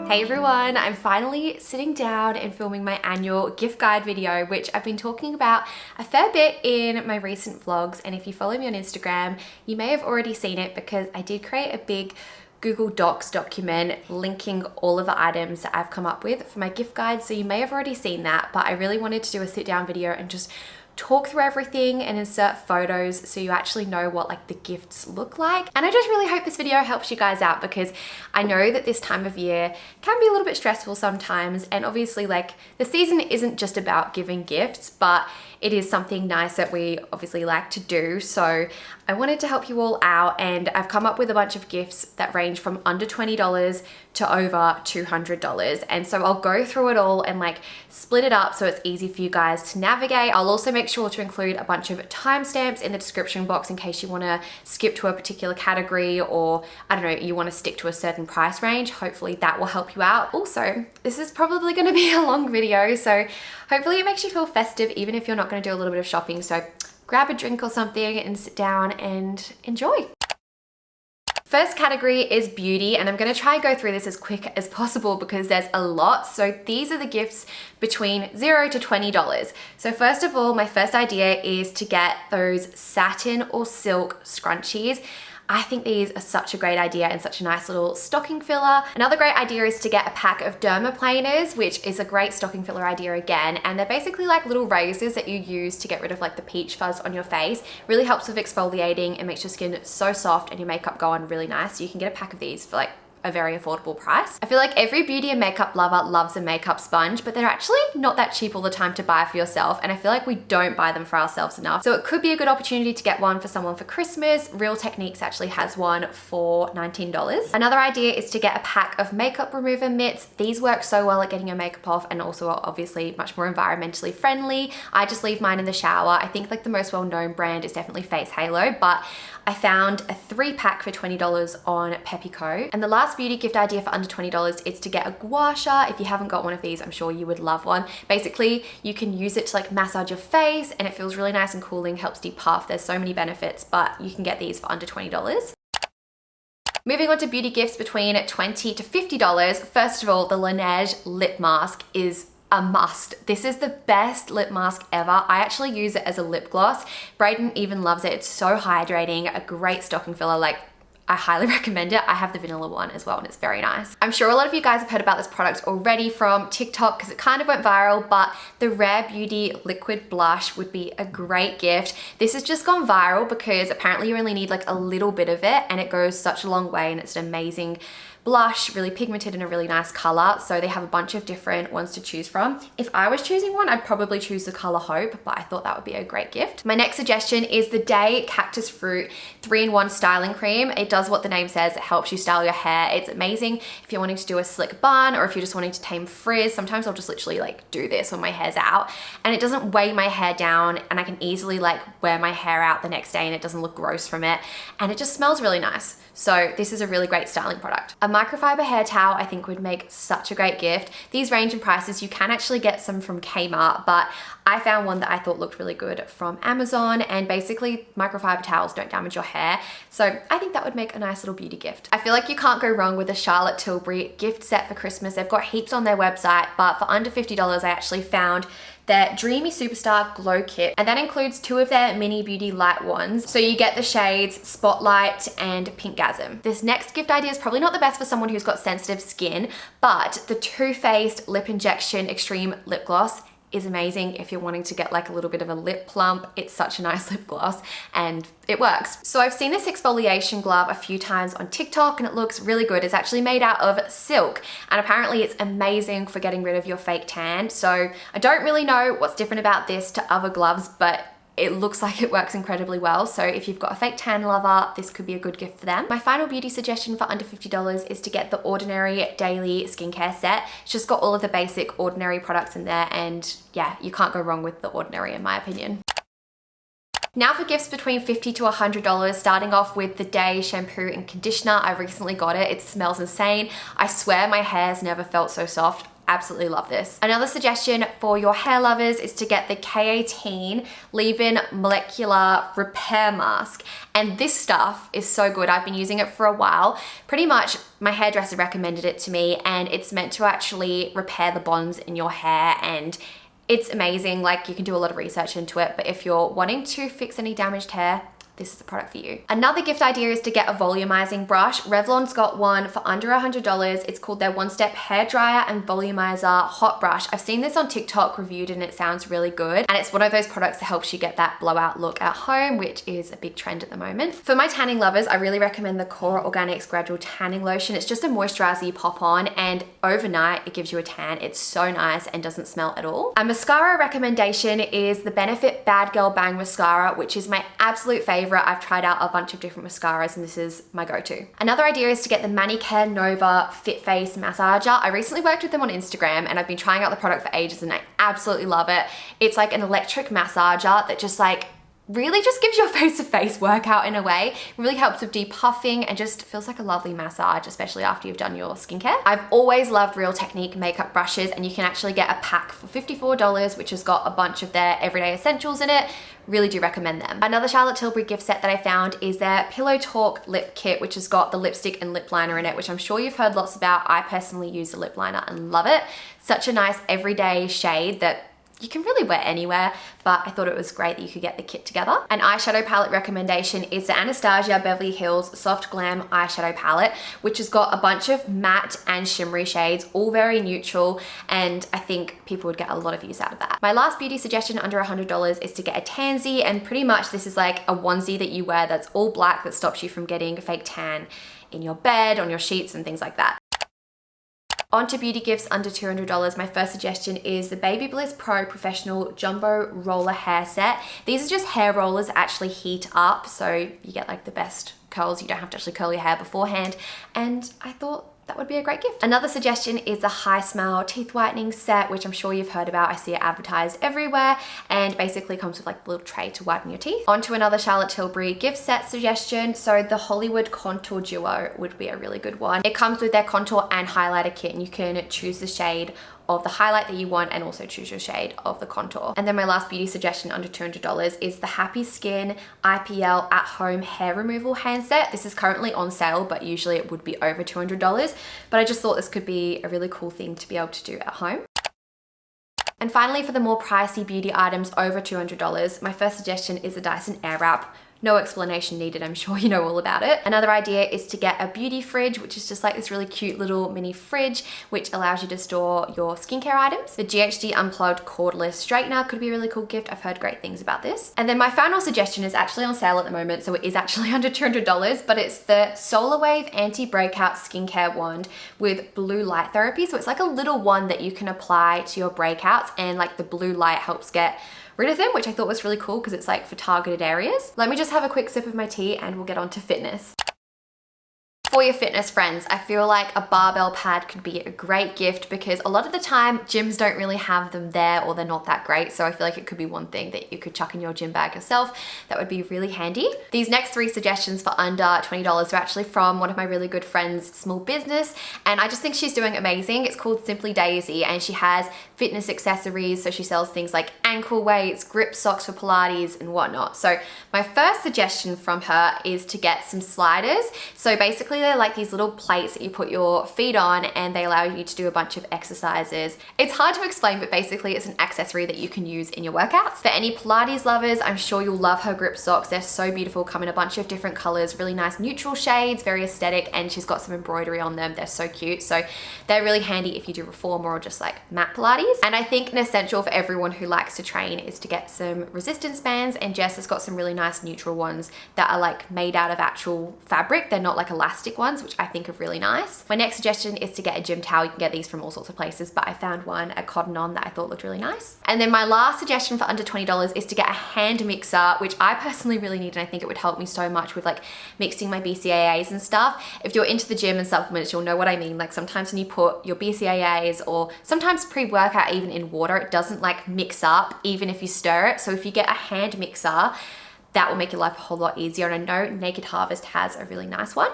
Hey everyone, I'm finally sitting down and filming my annual gift guide video, which I've been talking about a fair bit in my recent vlogs. And if you follow me on Instagram, you may have already seen it because I did create a big Google Docs document linking all of the items that I've come up with for my gift guide. So you may have already seen that, but I really wanted to do a sit down video and just talk through everything and insert photos so you actually know what like the gifts look like. And I just really hope this video helps you guys out because I know that this time of year can be a little bit stressful sometimes, and obviously like the season isn't just about giving gifts, but it is something nice that we obviously like to do. So I wanted to help you all out, and I've come up with a bunch of gifts that range from under $20 to over $200. And so I'll go through it all and like split it up so it's easy for you guys to navigate. I'll also make sure to include a bunch of timestamps in the description box in case you want to skip to a particular category, or I don't know, you want to stick to a certain price range. Hopefully that will help you out. Also, this is probably going to be a long video, so hopefully it makes you feel festive even if you're not going to do a little bit of shopping. So grab a drink or something and sit down and enjoy. First category is beauty, and I'm going to try and go through this as quick as possible because there's a lot. So these are the gifts between $0 to $20. So first of all, my first idea is to get those satin or silk scrunchies. I think these are such a great idea and such a nice little stocking filler. Another great idea is to get a pack of dermaplaners, which is a great stocking filler idea again. And they're basically like little razors that you use to get rid of like the peach fuzz on your face. Really helps with exfoliating and makes your skin so soft and your makeup go on really nice. So you can get a pack of these for like a very affordable price. I feel like every beauty and makeup lover loves a makeup sponge, but they're actually not that cheap all the time to buy for yourself. And I feel like we don't buy them for ourselves enough. So it could be a good opportunity to get one for someone for Christmas. Real Techniques actually has one for $19. Another idea is to get a pack of makeup remover mitts. These work so well at getting your makeup off and also are obviously much more environmentally friendly. I just leave mine in the shower. I think like the most well-known brand is definitely Face Halo, but I found a 3-pack for $20 on Peppico. And the last beauty gift idea for under $20 is to get a gua sha. If you haven't got one of these, I'm sure you would love one. Basically, you can use it to like massage your face and it feels really nice and cooling, helps depuff. There's so many benefits, but you can get these for under $20. Moving on to beauty gifts between $20 to $50. First of all, the Laneige lip mask is a must. This is the best lip mask ever. I actually use it as a lip gloss. Brayden even loves it. It's so hydrating, a great stocking filler. Like, I highly recommend it. I have the vanilla one as well and it's very nice. I'm sure a lot of you guys have heard about this product already from TikTok because it kind of went viral, but the Rare Beauty liquid blush would be a great gift. This has just gone viral because apparently you only need like a little bit of it and it goes such a long way, and it's an amazing blush, really pigmented in a really nice color. So they have a bunch of different ones to choose from. If I was choosing one, I'd probably choose the color Hope, but I thought that would be a great gift. My next suggestion is the Day Cactus Fruit 3-in-1 styling cream. It does what the name says, it helps you style your hair. It's amazing if you're wanting to do a slick bun or if you're just wanting to tame frizz. Sometimes I'll just literally like do this when my hair's out and it doesn't weigh my hair down, and I can easily like wear my hair out the next day and it doesn't look gross from it, and it just smells really nice. So this is a really great styling product. A microfiber hair towel I think would make such a great gift. These range in prices. You can actually get some from Kmart, but I found one that I thought looked really good from Amazon, and basically microfiber towels don't damage your hair. So I think that would make a nice little beauty gift. I feel like you can't go wrong with a Charlotte Tilbury gift set for Christmas. They've got heaps on their website, but for under $50 I actually found their Dreamy Superstar Glow Kit, and that includes 2 of their mini beauty light ones. So you get the shades Spotlight and Pinkgasm. This next gift idea is probably not the best for someone who's got sensitive skin, but the Too Faced Lip Injection Extreme Lip Gloss is amazing if you're wanting to get like a little bit of a lip plump. It's such a nice lip gloss and it works. So I've seen this exfoliation glove a few times on TikTok and it looks really good. It's actually made out of silk and apparently it's amazing for getting rid of your fake tan. So I don't really know what's different about this to other gloves, but it looks like it works incredibly well. So if you've got a fake tan lover, this could be a good gift for them. My final beauty suggestion for under $50 is to get the Ordinary Daily Skincare Set. It's just got all of the basic Ordinary products in there, and yeah, you can't go wrong with the Ordinary in my opinion. Now for gifts between $50 to $100, starting off with the Day shampoo and conditioner. I recently got it. It smells insane. I swear my hair's never felt so soft. absolutely love this. Another suggestion for your hair lovers is to get the K18 Leave-In Molecular Repair Mask. And this stuff is so good. I've been using it for a while. Pretty much my hairdresser recommended it to me, and it's meant to actually repair the bonds in your hair, and it's amazing. Like, you can do a lot of research into it, but if you're wanting to fix any damaged hair, this is the product for you. Another gift idea is to get a volumizing brush. Revlon's got one for under $100. It's called their One Step Hair Dryer and Volumizer Hot Brush. I've seen this on TikTok reviewed and it sounds really good. And it's one of those products that helps you get that blowout look at home, which is a big trend at the moment. For my tanning lovers, I really recommend the Kora Organics Gradual Tanning Lotion. It's just a moisturizer you pop on, and overnight it gives you a tan. It's so nice and doesn't smell at all. A mascara recommendation is the Benefit Bad Girl Bang Mascara, which is my absolute favorite. I've tried out a bunch of different mascaras and this is my go-to. Another idea is to get the Manicare Nova Fit Face Massager. I recently worked with them on Instagram and I've been trying out the product for ages and I absolutely love it. It's like an electric massager that just like really just gives your face a face workout in a way. It really helps with depuffing and just feels like a lovely massage, especially after you've done your skincare. I've always loved Real Technique makeup brushes, and you can actually get a pack for $54, which has got a bunch of their everyday essentials in it. Really do recommend them. Another Charlotte Tilbury gift set that I found is their Pillow Talk lip kit, which has got the lipstick and lip liner in it, which I'm sure you've heard lots about. I personally use the lip liner and love it. Such a nice everyday shade that you can really wear anywhere, but I thought it was great that you could get the kit together. An eyeshadow palette recommendation is the Anastasia Beverly Hills Soft Glam Eyeshadow Palette, which has got a bunch of matte and shimmery shades, all very neutral, and I think people would get a lot of use out of that. My last beauty suggestion under $100 is to get a tansy, and pretty much this is like a onesie that you wear that's all black that stops you from getting a fake tan in your bed, on your sheets, and things like that. On to beauty gifts under $200. My first suggestion is the Baby Bliss Pro Professional Jumbo Roller Hair Set. These are just hair rollers that actually heat up, so you get like the best curls. You don't have to actually curl your hair beforehand. And I thought that would be a great gift. Another suggestion is the High Smile Teeth Whitening Set, which I'm sure you've heard about. I see it advertised everywhere, and basically comes with like a little tray to whiten your teeth. On to another Charlotte Tilbury gift set suggestion. So the Hollywood Contour Duo would be a really good one. It comes with their contour and highlighter kit, and you can choose the shade of the highlight that you want and also choose your shade of the contour. And then my last beauty suggestion under $200 is the Happy Skin IPL At Home Hair Removal Hand Set. This is currently on sale, but usually it would be over $200. But I just thought this could be a really cool thing to be able to do at home. And finally, for the more pricey beauty items over $200, my first suggestion is the Dyson Airwrap. No explanation needed, I'm sure you know all about it. Another idea is to get a beauty fridge, which is just like this really cute little mini fridge, which allows you to store your skincare items. The GHD Unplugged Cordless Straightener could be a really cool gift. I've heard great things about this. And then my final suggestion is actually on sale at the moment, so it is actually under $200, but it's the Solar Wave Anti-Breakout Skincare Wand with blue light therapy. So it's like a little wand that you can apply to your breakouts, and like the blue light helps get rid of them, which I thought was really cool because it's like for targeted areas. Let me just have a quick sip of my tea and we'll get on to fitness. For your fitness friends, I feel like a barbell pad could be a great gift because a lot of the time gyms don't really have them there, or they're not that great. So I feel like it could be one thing that you could chuck in your gym bag yourself. That would be really handy. These next 3 suggestions for under $20 are actually from one of my really good friends' small business, and I just think she's doing amazing. It's called Simply Daisy, and she has fitness accessories. So she sells things like ankle weights, grip socks for Pilates and whatnot. So my first suggestion from her is to get some sliders. So basically they're like these little plates that you put your feet on, and they allow you to do a bunch of exercises. It's hard to explain, but basically it's an accessory that you can use in your workouts. For any Pilates lovers, I'm sure you'll love her grip socks. They're so beautiful, come in a bunch of different colors, really nice neutral shades, very aesthetic, and she's got some embroidery on them. They're so cute. So they're really handy if you do reformer or just like mat Pilates. And I think an essential for everyone who likes to train is to get some resistance bands, and Jess has got some really nice neutral ones that are like made out of actual fabric. They're not like elastic ones, which I think are really nice. My next suggestion is to get a gym towel. You can get these from all sorts of places, but I found one at Cotton On that I thought looked really nice. And then my last suggestion for under $20 is to get a hand mixer, which I personally really need, and I think it would help me so much with like mixing my BCAAs and stuff. If you're into the gym and supplements, you'll know what I mean. Like sometimes when you put your BCAAs or sometimes pre-workout even in water, it doesn't like mix up even if you stir it. So if you get a hand mixer, that will make your life a whole lot easier. And I know Naked Harvest has a really nice one.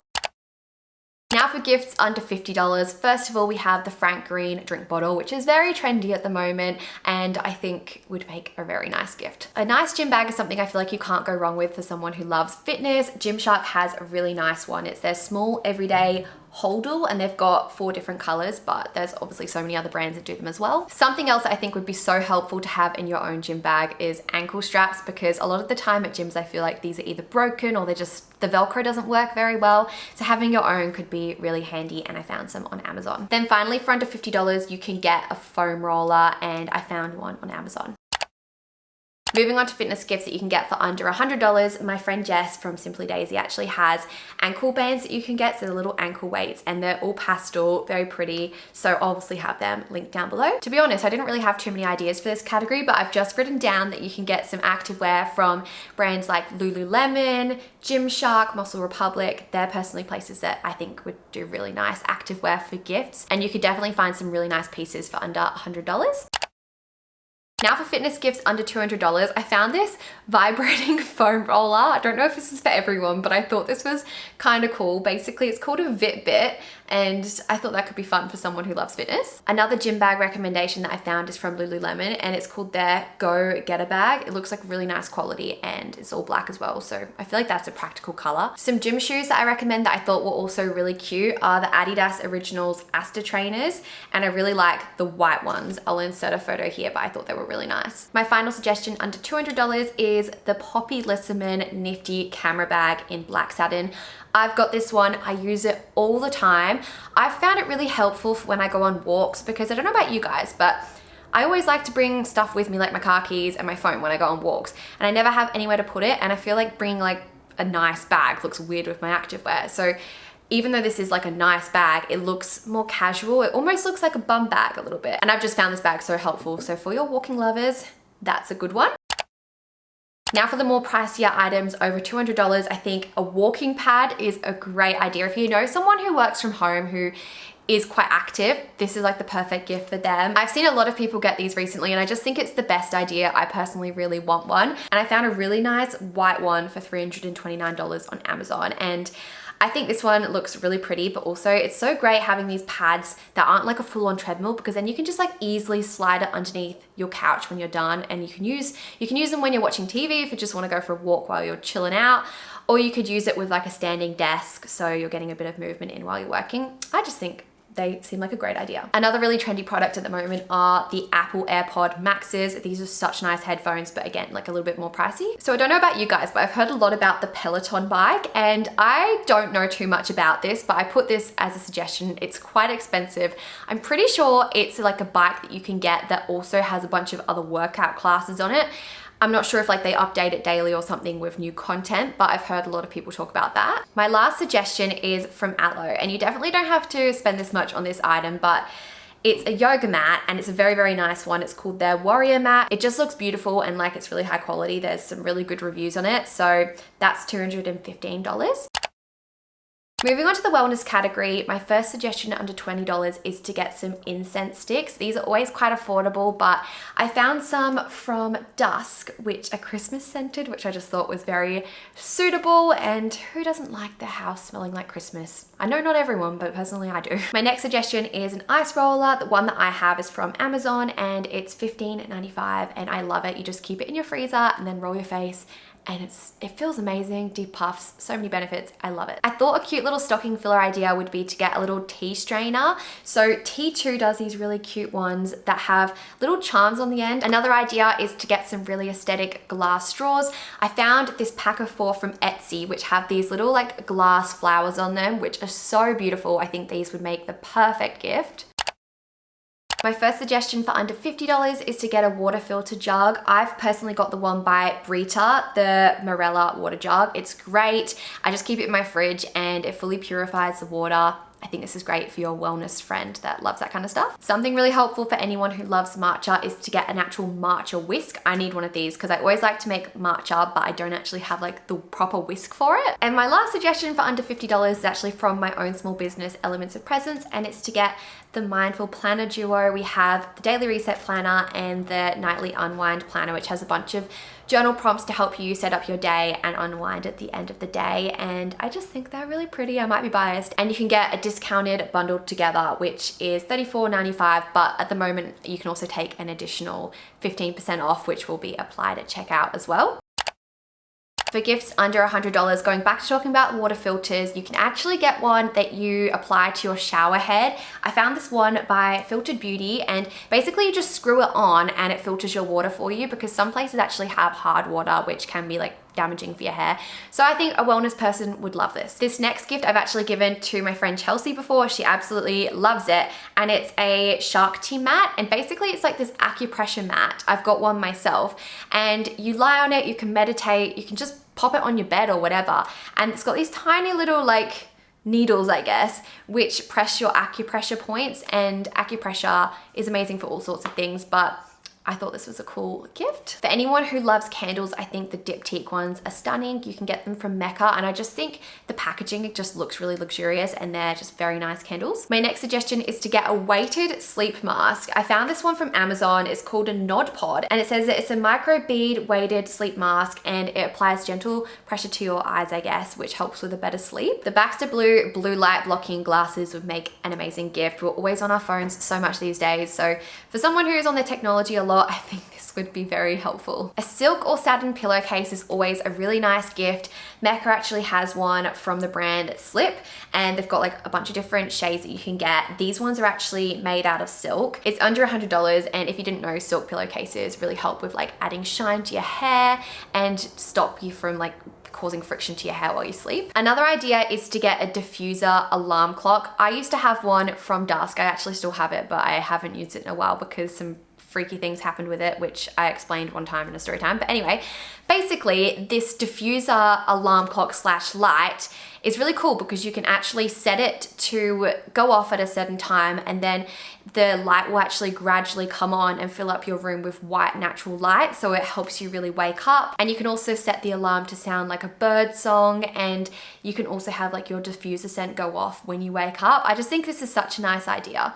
Now for gifts under $50, first of all, we have the Frank Green drink bottle, which is very trendy at the moment and I think would make a very nice gift. A nice gym bag is something I feel like you can't go wrong with for someone who loves fitness. Gymshark has a really nice one. It's their small everyday holdall and they've got 4 different colors, but there's obviously so many other brands that do them as well. Something else that I think would be so helpful to have in your own gym bag is ankle straps, because a lot of the time at gyms I feel like these are either broken or they're just, the Velcro doesn't work very well. So having your own could be really handy and I found some on Amazon. Then finally, for under $50, you can get a foam roller and I found one on Amazon. Moving on to fitness gifts that you can get for under $100, my friend Jess from Simply Daisy actually has ankle bands that you can get, so the little ankle weights, and they're all pastel, very pretty, so I'll obviously have them linked down below. To be honest, I didn't really have too many ideas for this category, but I've just written down that you can get some activewear from brands like Lululemon, Gymshark, Muscle Republic. They're personally places that I think would do really nice activewear for gifts, and you could definitely find some really nice pieces for under $100. Now for fitness gifts under $200, I found this vibrating foam roller. I don't know if this is for everyone, but I thought this was kind of cool. Basically, it's called a Fitbit, and I thought that could be fun for someone who loves fitness. Another gym bag recommendation that I found is from Lululemon, and it's called their Go Getter bag. It looks like really nice quality, and it's all black as well, so I feel like that's a practical color. Some gym shoes that I recommend that I thought were also really cute are the Adidas Originals Asta trainers, and I really like the white ones. I'll insert a photo here, but I thought they were really nice. My final suggestion under $200 is the Poppy Lissaman Nifty camera bag in black satin. I've got this one, I use it all the time. I've found it really helpful for when I go on walks, because I don't know about you guys, but I always like to bring stuff with me like my car keys and my phone when I go on walks, and I never have anywhere to put it, and I feel like bringing like a nice bag looks weird with my activewear. So even though this is like a nice bag, it looks more casual. It almost looks like a bum bag a little bit. And I've just found this bag so helpful. So for your walking lovers, that's a good one. Now for the more pricier items over $200, I think a walking pad is a great idea. If you know someone who works from home who is quite active, this is like the perfect gift for them. I've seen a lot of people get these recently and I just think it's the best idea. I personally really want one. And I found a really nice white one for $329 on Amazon. And I think this one looks really pretty, but also it's so great having these pads that aren't like a full-on treadmill, because then you can just like easily slide it underneath your couch when you're done, and you can use them when you're watching TV if you just want to go for a walk while you're chilling out, or you could use it with like a standing desk so you're getting a bit of movement in while you're working. I just think they seem like a great idea. Another really trendy product at the moment are the Apple AirPod Maxes. These are such nice headphones, but again, like a little bit more pricey. So I don't know about you guys, but I've heard a lot about the Peloton bike, and I don't know too much about this, but I put this as a suggestion. It's quite expensive. I'm pretty sure it's like a bike that you can get that also has a bunch of other workout classes on it. I'm not sure if like they update it daily or something with new content, but I've heard a lot of people talk about that. My last suggestion is from Aloe, and you definitely don't have to spend this much on this item, but it's a yoga mat and it's a very, very nice one. It's called their Warrior Mat. It just looks beautiful and like it's really high quality. There's some really good reviews on it. So that's $215. Moving on to the wellness category, my first suggestion under $20 is to get some incense sticks. These are always quite affordable, but I found some from Dusk, which are Christmas scented, which I just thought was very suitable. And who doesn't like their house smelling like Christmas? I know not everyone, but personally I do. My next suggestion is an ice roller. The one that I have is from Amazon and it's $15.95 and I love it. You just keep it in your freezer and then roll your face, and it feels amazing, deep puffs, so many benefits, I love it. I thought a cute little stocking filler idea would be to get a little tea strainer. So T2 does these really cute ones that have little charms on the end. Another idea is to get some really aesthetic glass straws. I found this pack of 4 from Etsy, which have these little like glass flowers on them, which are so beautiful. I think these would make the perfect gift. My first suggestion for under $50 is to get a water filter jug. I've personally got the one by Brita, the Morella water jug. It's great. I just keep it in my fridge and it fully purifies the water. I think this is great for your wellness friend that loves that kind of stuff. Something really helpful for anyone who loves matcha is to get an actual matcha whisk. I need one of these because I always like to make matcha, but I don't actually have like the proper whisk for it. And my last suggestion for under $50 is actually from my own small business, Elements of Presence, and it's to get the Mindful Planner Duo. We have the Daily Reset Planner and the Nightly Unwind Planner, which has a bunch of journal prompts to help you set up your day and unwind at the end of the day. And I just think they're really pretty. I might be biased. And you can get a discounted bundled together, which is $34.95. But at the moment, you can also take an additional 15% off, which will be applied at checkout as well. For gifts under $100, going back to talking about water filters, you can actually get one that you apply to your shower head. I found this one by Filtered Beauty, and basically you just screw it on and it filters your water for you, because some places actually have hard water, which can be like damaging for your hair. So I think a wellness person would love this. This next gift I've actually given to my friend Chelsea before. She absolutely loves it, and it's a shark tea mat, and basically it's like this acupressure mat. I've got one myself, and you lie on it, you can meditate, you can just pop it on your bed or whatever, and it's got these tiny little like needles, I guess, which press your acupressure points, and acupressure is amazing for all sorts of things, but I thought this was a cool gift. For anyone who loves candles, I think the diptyque ones are stunning. You can get them from Mecca, and I just think the packaging, it just looks really luxurious, and they're just very nice candles. My next suggestion is to get a weighted sleep mask. I found this one from Amazon. It's called a Nod Pod, and it says that it's a micro bead weighted sleep mask, and it applies gentle pressure to your eyes, I guess, which helps with a better sleep. The Baxter Blue blue light blocking glasses would make an amazing gift. We're always on our phones so much these days, so for someone who's on their technology a lot, I think this would be very helpful. A silk or satin pillowcase is always a really nice gift. Mecca actually has one from the brand Slip, and they've got like a bunch of different shades that you can get. These ones are actually made out of silk. It's under $100, and if you didn't know, silk pillowcases really help with like adding shine to your hair and stop you from like causing friction to your hair while you sleep. Another idea is to get a diffuser alarm clock. I used to have one from Dusk. I actually still have it, but I haven't used it in a while because some freaky things happened with it, which I explained one time in a story time. But anyway, basically this diffuser alarm clock slash light is really cool because you can actually set it to go off at a certain time, and then the light will actually gradually come on and fill up your room with white natural light, so it helps you really wake up. And you can also set the alarm to sound like a bird song, and you can also have like your diffuser scent go off when you wake up. I just think this is such a nice idea.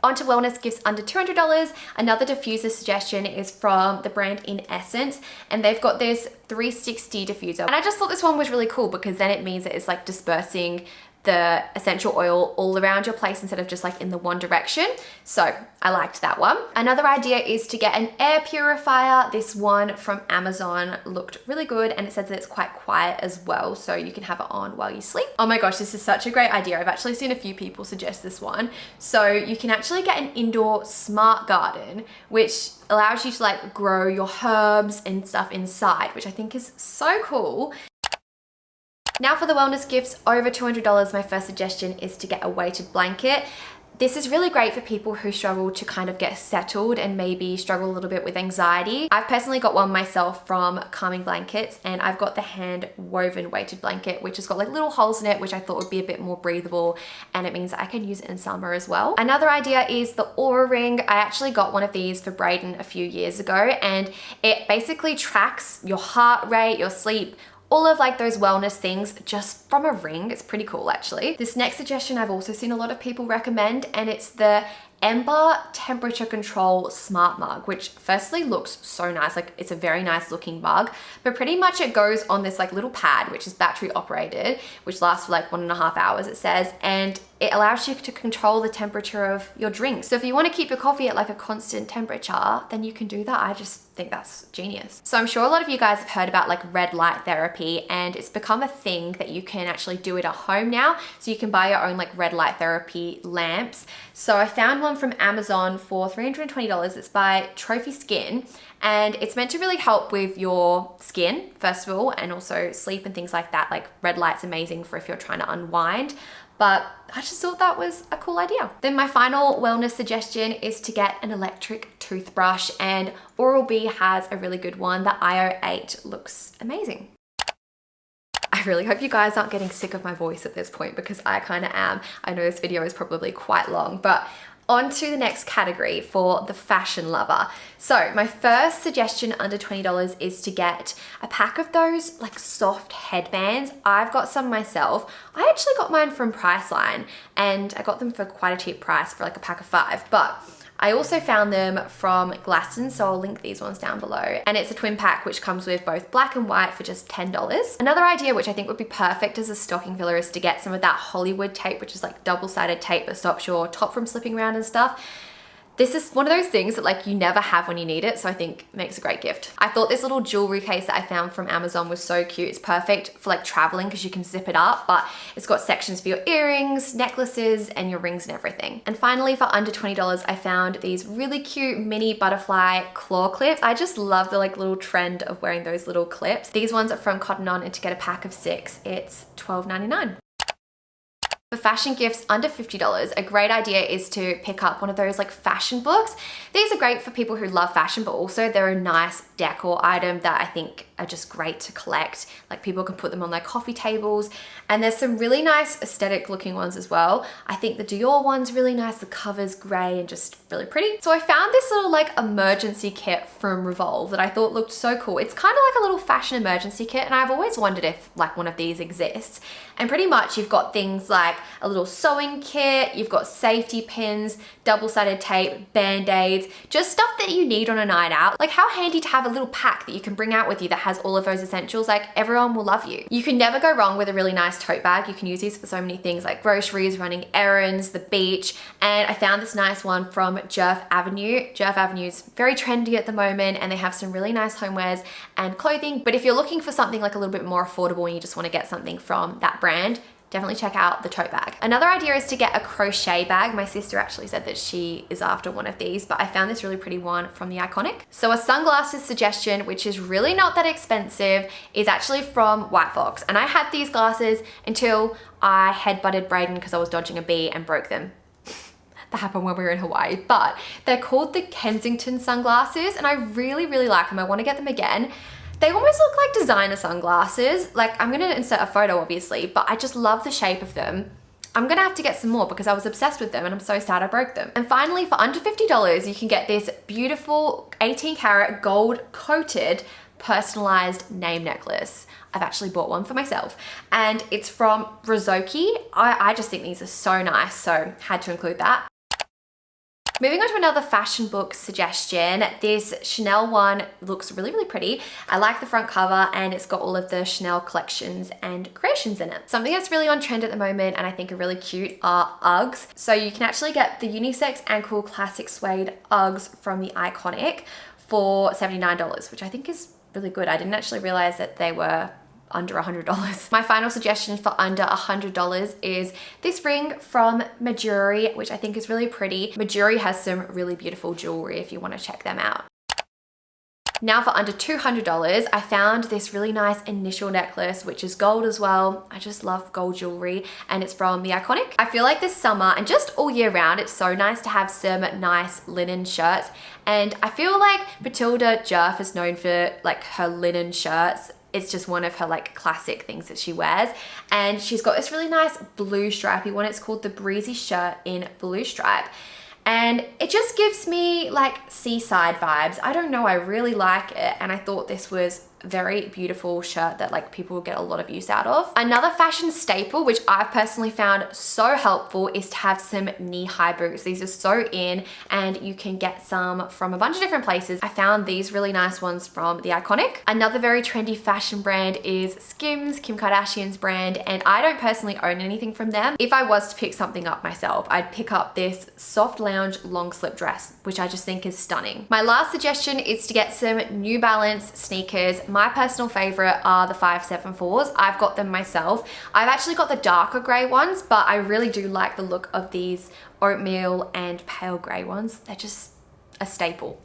Onto wellness gifts under $200. Another diffuser suggestion is from the brand In Essence, and they've got this 360 diffuser. And I just thought this one was really cool because then it means that it's like dispersing the essential oil all around your place instead of just like in the one direction. So I liked that one. Another idea is to get an air purifier. This one from Amazon looked really good, and it says that it's quite quiet as well, so you can have it on while you sleep. Oh my gosh, this is such a great idea. I've actually seen a few people suggest this one. So you can actually get an indoor smart garden, which allows you to like grow your herbs and stuff inside, which I think is so cool. Now for the wellness gifts over $200, my first suggestion is to get a weighted blanket. This is really great for people who struggle to kind of get settled and maybe struggle a little bit with anxiety. I've personally got one myself from Calming Blankets, and I've got the hand woven weighted blanket, which has got like little holes in it, which I thought would be a bit more breathable, and it means that I can use it in summer as well. Another idea is the Aura Ring. I actually got one of these for Brayden a few years ago, and it basically tracks your heart rate, your sleep, all of like those wellness things just from a ring. It's pretty cool actually. This next suggestion I've also seen a lot of people recommend, and it's the Ember Temperature Control Smart Mug, which firstly looks so nice. Like it's a very nice looking mug, but pretty much it goes on this like little pad, which is battery operated, which lasts for like 1.5 hours it says, and it allows you to control the temperature of your drink. So if you want to keep your coffee at like a constant temperature, then you can do that. I just think that's genius. So I'm sure a lot of you guys have heard about like red light therapy, and it's become a thing that you can actually do it at home now. So you can buy your own like red light therapy lamps. So I found one from Amazon for $320. It's by Trophy Skin, and it's meant to really help with your skin, first of all, and also sleep and things like that. Like red light's amazing for if you're trying to unwind. But I just thought that was a cool idea. Then my final wellness suggestion is to get an electric toothbrush, and Oral-B has a really good one. The IO8 looks amazing. I I really hope you guys aren't getting sick of my voice at this point, because I kind of am. I know this video is probably quite long, but on to the next category for the fashion lover. So my first suggestion under $20 is to get a pack of those like soft headbands. I've got some myself. I actually got mine from Priceline and I got them for quite a cheap price for like a pack of 5, but I also found them from Glaston, so I'll link these ones down below. And it's a twin pack, which comes with both black and white for just $10. Another idea, which I think would be perfect as a stocking filler, is to get some of that Hollywood tape, which is like double-sided tape that stops your top from slipping around and stuff. This is one of those things that like you never have when you need it, so I think it makes a great gift. I thought this little jewelry case that I found from Amazon was so cute. It's perfect for like traveling because you can zip it up, but it's got sections for your earrings, necklaces, and your rings and everything. And finally, for under $20, I found these really cute mini butterfly claw clips. I just love the like little trend of wearing those little clips. These ones are from Cotton On, and to get a pack of 6, it's $12.99. For fashion gifts under $50, a great idea is to pick up one of those like fashion books. These are great for people who love fashion, but also they're a nice decor item that I think are just great to collect. Like people can put them on their coffee tables, and there's some really nice aesthetic looking ones as well. I think the Dior one's really nice. The cover's gray and just really pretty. So I found this little like emergency kit from Revolve that I thought looked so cool. It's kind of like a little fashion emergency kit, and I've always wondered if like one of these exists. And pretty much you've got things like a little sewing kit, you've got safety pins, double-sided tape, band-aids, just stuff that you need on a night out. Like how handy to have a little pack that you can bring out with you that has all of those essentials. Like everyone will love you. You can never go wrong with a really nice tote bag. You can use these for so many things like groceries, running errands, the beach. And I found this nice one from Jerf Avenue. Jerf Avenue is very trendy at the moment, and they have some really nice homewares and clothing. But if you're looking for something like a little bit more affordable and you just want to get something from that brand, definitely check out the tote bag. Another idea is to get a crochet bag. My sister actually said that she is after one of these, but I found this really pretty one from the Iconic. So a sunglasses suggestion, which is really not that expensive, is actually from White Fox. And I had these glasses until I headbutted Brayden because I was dodging a bee and broke them. That happened when we were in Hawaii, but they're called the Kensington sunglasses, and I really, really like them. I want to get them again. They almost look like designer sunglasses. Like I'm gonna insert a photo obviously, but I just love the shape of them. I'm gonna have to get some more because I was obsessed with them and I'm so sad I broke them. And finally, for under $50, you can get this beautiful 18 karat gold coated personalized name necklace. I've actually bought one for myself, and it's from Rizoki. I just think these are so nice, so had to include that. Moving on to another fashion book suggestion, this Chanel one looks really, really pretty. I like the front cover, and it's got all of the Chanel collections and creations in it. Something that's really on trend at the moment and I think are really cute are Uggs. So you can actually get the unisex ankle classic suede Uggs from the Iconic for $79, which I think is really good. I didn't actually realize that they were under $100. My final suggestion for under $100 is this ring from Majuri, which I think is really pretty. Majuri has some really beautiful jewelry if you want to check them out. Now for under $200, I found this really nice initial necklace, which is gold as well. I just love gold jewelry, and it's from the Iconic. I feel like this summer and just all year round, it's so nice to have some nice linen shirts. And I feel like Matilda Jerf is known for like her linen shirts. It's just one of her like classic things that she wears. And she's got this really nice blue stripy one. It's called the Breezy Shirt in Blue Stripe. And it just gives me like seaside vibes. I don't know, I really like it. And I thought this was a very beautiful shirt that like people will get a lot of use out of. Another fashion staple, which I've personally found so helpful, is to have some knee-high boots. These are so in, and you can get some from a bunch of different places. I found these really nice ones from the Iconic. Another very trendy fashion brand is Skims, Kim Kardashian's brand, and I don't personally own anything from them. If I was to pick something up myself, I'd pick up this soft lounge long slip dress, which I just think is stunning. My last suggestion is to get some New Balance sneakers. My personal favorite are the 574s. I've got them myself. I've actually got the darker gray ones, but I really do like the look of these oatmeal and pale gray ones. They're just a staple.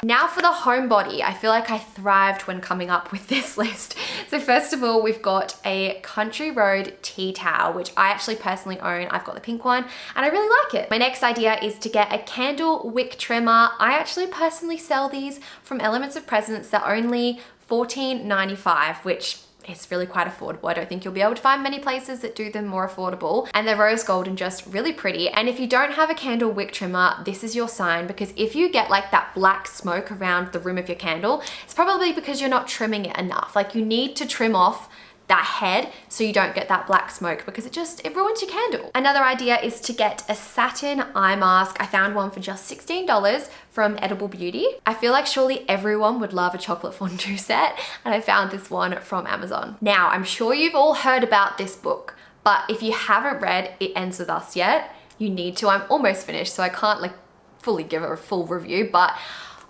Now for the homebody. I feel like I thrived when coming up with this list. So first of all, we've got a Country Road tea towel, which I actually personally own. I've got the pink one and I really like it. My next idea is to get a candle wick trimmer. I actually personally sell these from Elements of Presence. They're only $14.95, which it's really quite affordable. I don't think you'll be able to find many places that do them more affordable, and they're rose gold and just really pretty. And if you don't have a candle wick trimmer, this is your sign, because if you get like that black smoke around the rim of your candle, it's probably because you're not trimming it enough. Like, you need to trim off that head so you don't get that black smoke, because it ruins your candle. Another idea is to get a satin eye mask. I found one for just $16 from Edible Beauty. I feel like surely everyone would love a chocolate fondue set, and I found this one from Amazon. Now, I'm sure you've all heard about this book, but if you haven't read It Ends With Us yet, you need to. I'm almost finished, so I can't like fully give it a full review, but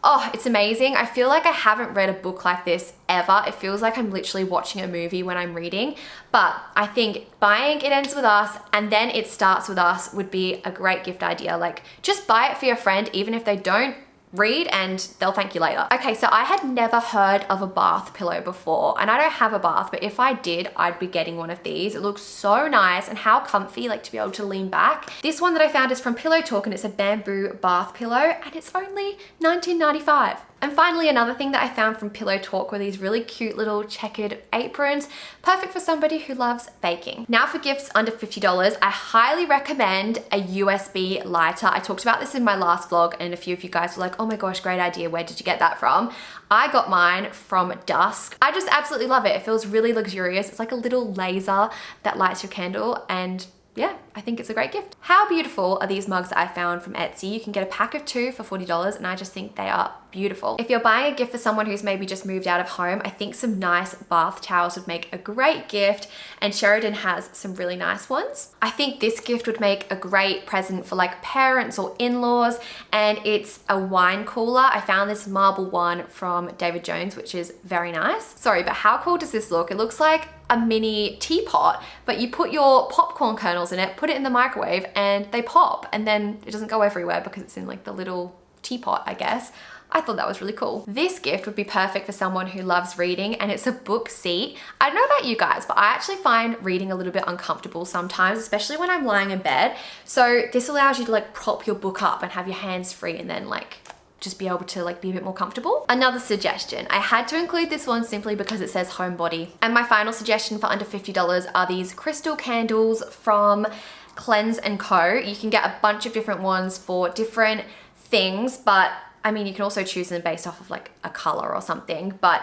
oh, it's amazing. I feel like I haven't read a book like this ever. It feels like I'm literally watching a movie when I'm reading. But I think buying It Ends With Us and then It Starts With Us would be a great gift idea. Like, just buy it for your friend, even if they don't read, and they'll thank you later. Okay, so I had never heard of a bath pillow before, and I don't have a bath, but if I did, I'd be getting one of these. It looks so nice and how comfy, like to be able to lean back. This one that I found is from Pillow Talk, and it's a bamboo bath pillow, and it's only $19.95. And finally, another thing that I found from Pillow Talk were these really cute little checkered aprons, perfect for somebody who loves baking. Now for gifts under $50, I highly recommend a USB lighter. I talked about this in my last vlog, and a few of you guys were like, oh my gosh, great idea, where did you get that from? I got mine from Dusk. I just absolutely love it. It feels really luxurious. It's like a little laser that lights your candle, and yeah, I think it's a great gift. How beautiful are these mugs that I found from Etsy? You can get a pack of 2 for $40, and I just think they are beautiful. If you're buying a gift for someone who's maybe just moved out of home, I think some nice bath towels would make a great gift, and Sheridan has some really nice ones. I think this gift would make a great present for like parents or in-laws, and it's a wine cooler. I found this marble one from David Jones, which is very nice. Sorry, but how cool does this look? It looks like a mini teapot, but you put your popcorn kernels in it, put it in the microwave, and they pop, and then it doesn't go everywhere because it's in like the little teapot, I guess. I thought that was really cool. This gift would be perfect for someone who loves reading, and it's a book seat. I don't know about you guys, but I actually find reading a little bit uncomfortable sometimes, especially when I'm lying in bed. So this allows you to like prop your book up and have your hands free, and then like just be able to like be a bit more comfortable. Another suggestion, I had to include this one simply because it says homebody. And my final suggestion for under $50 are these crystal candles from Cleanse & Co. You can get a bunch of different ones for different things, but I mean, you can also choose them based off of like a color or something, but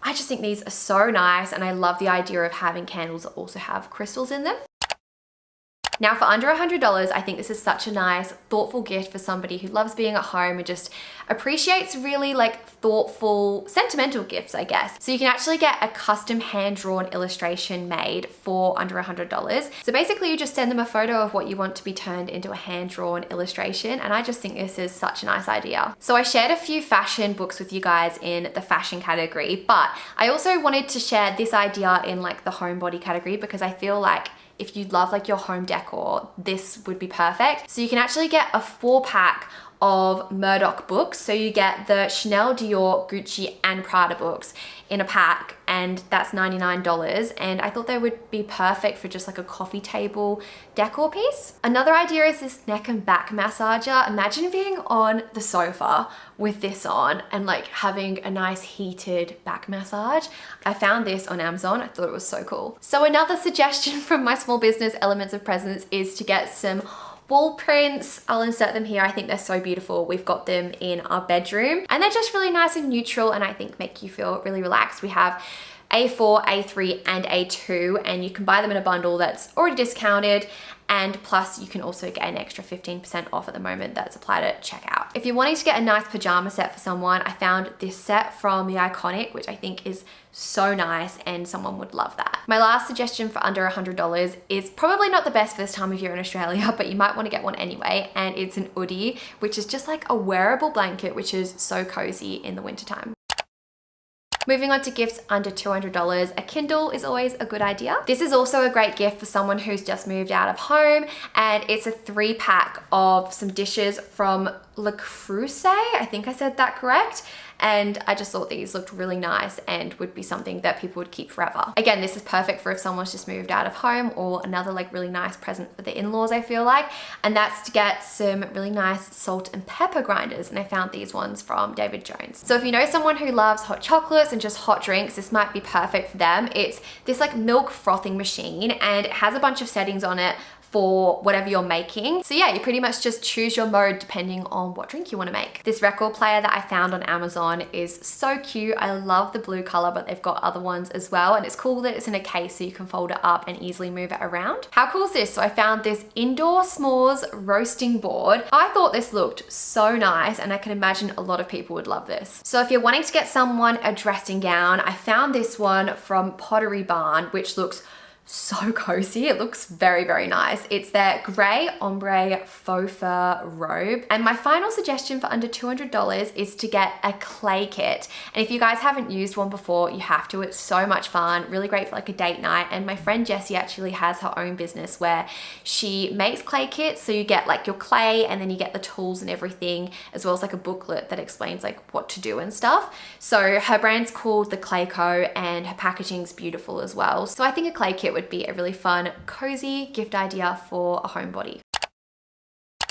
I just think these are so nice, and I love the idea of having candles that also have crystals in them. Now for under $100, I think this is such a nice, thoughtful gift for somebody who loves being at home and just appreciates really like thoughtful, sentimental gifts, I guess. So you can actually get a custom hand-drawn illustration made for under $100. So basically you just send them a photo of what you want to be turned into a hand-drawn illustration, and I just think this is such a nice idea. So I shared a few fashion books with you guys in the fashion category, but I also wanted to share this idea in like the homebody category, because I feel like if you love like your home decor, this would be perfect. So you can actually get a 4-pack of Murdoch books. So you get the Chanel, Dior, Gucci, and Prada books in a pack, and that's $99. And I thought they would be perfect for just like a coffee table decor piece. Another idea is this neck and back massager. Imagine being on the sofa with this on and like having a nice heated back massage. I found this on Amazon. I thought it was so cool. So another suggestion from my small business Elements of Presence is to get some wall prints. I'll insert them here. I think they're so beautiful. We've got them in our bedroom, and they're just really nice and neutral, and I think make you feel really relaxed. We have A4, A3, and A2, and you can buy them in a bundle that's already discounted, and plus you can also get an extra 15% off at the moment that's applied at checkout. If you're wanting to get a nice pajama set for someone, I found this set from The Iconic, which I think is so nice, and someone would love that. My last suggestion for under $100 is probably not the best for this time of year in Australia, but you might want to get one anyway, and it's an hoodie, which is just like a wearable blanket, which is so cozy in the wintertime. Moving on to gifts under $200, a Kindle is always a good idea. This is also a great gift for someone who's just moved out of home, and it's a 3-pack of some dishes from Le Creuset, I think I said that correct. And I just thought these looked really nice and would be something that people would keep forever. Again, this is perfect for if someone's just moved out of home, or another like really nice present for the in-laws, I feel like. And that's to get some really nice salt and pepper grinders. And I found these ones from David Jones. So if you know someone who loves hot chocolates and just hot drinks, this might be perfect for them. It's this like milk frothing machine, and it has a bunch of settings on it for whatever you're making. So yeah, you pretty much just choose your mode depending on what drink you want to make. This record player that I found on Amazon is so cute. I love the blue color, but they've got other ones as well. And it's cool that it's in a case so you can fold it up and easily move it around. How cool is this? So I found this indoor s'mores roasting board. I thought this looked so nice, and I can imagine a lot of people would love this. So if you're wanting to get someone a dressing gown, I found this one from Pottery Barn, which looks so cozy. It looks very, very nice. It's their gray ombre faux fur robe. And my final suggestion for under $200 is to get a clay kit. And if you guys haven't used one before, you have to. It's so much fun, really great for like a date night. And my friend Jessie actually has her own business where she makes clay kits. So you get like your clay, and then you get the tools and everything, as well as like a booklet that explains like what to do and stuff. So her brand's called The Clay Co, and her packaging's beautiful as well. So I think a clay kit would be a really fun, cozy gift idea for a homebody.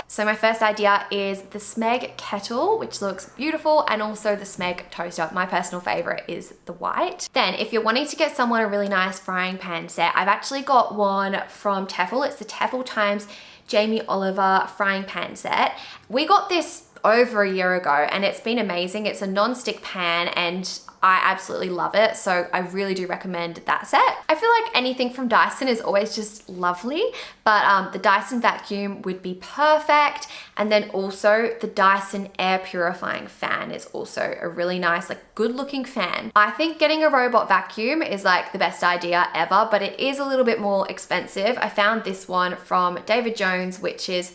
So my first idea is the Smeg kettle, which looks beautiful, and also the Smeg toaster. My personal favorite is the white. Then if you're wanting to get someone a really nice frying pan set, I've actually got one from Tefl. It's the Tefl times Jamie Oliver frying pan set. We got this over a year ago, and it's been amazing. It's a non-stick pan, and I absolutely love it. So I really do recommend that set. I feel like anything from Dyson is always just lovely, but the Dyson vacuum would be perfect. And then also the Dyson air purifying fan is also a really nice, like good looking fan. I think getting a robot vacuum is like the best idea ever, but it is a little bit more expensive. I found this one from David Jones, which is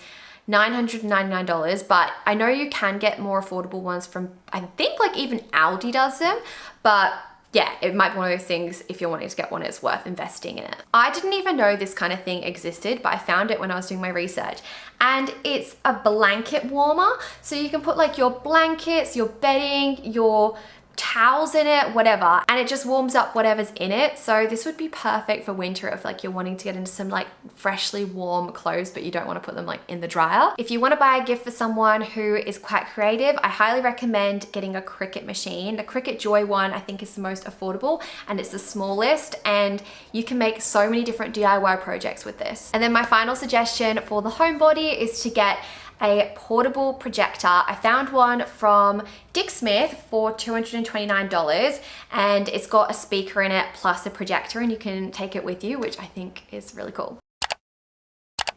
$999, but I know you can get more affordable ones from, I think like even Aldi does them, but yeah, it might be one of those things, if you're wanting to get one, it's worth investing in it. I didn't even know this kind of thing existed, but I found it when I was doing my research, and it's a blanket warmer. So you can put like your blankets, your bedding, your towels in it, whatever, and it just warms up whatever's in it. So this would be perfect for winter if like you're wanting to get into some like freshly warm clothes, but you don't want to put them like in the dryer. If you want to buy a gift for someone who is quite creative, I highly recommend getting a Cricut machine. The Cricut Joy one I think is the most affordable, and it's the smallest, and you can make so many different DIY projects with this. And then my final suggestion for the homebody is to get a portable projector. I found one from Dick Smith for $229, and it's got a speaker in it plus a projector, and you can take it with you, which I think is really cool.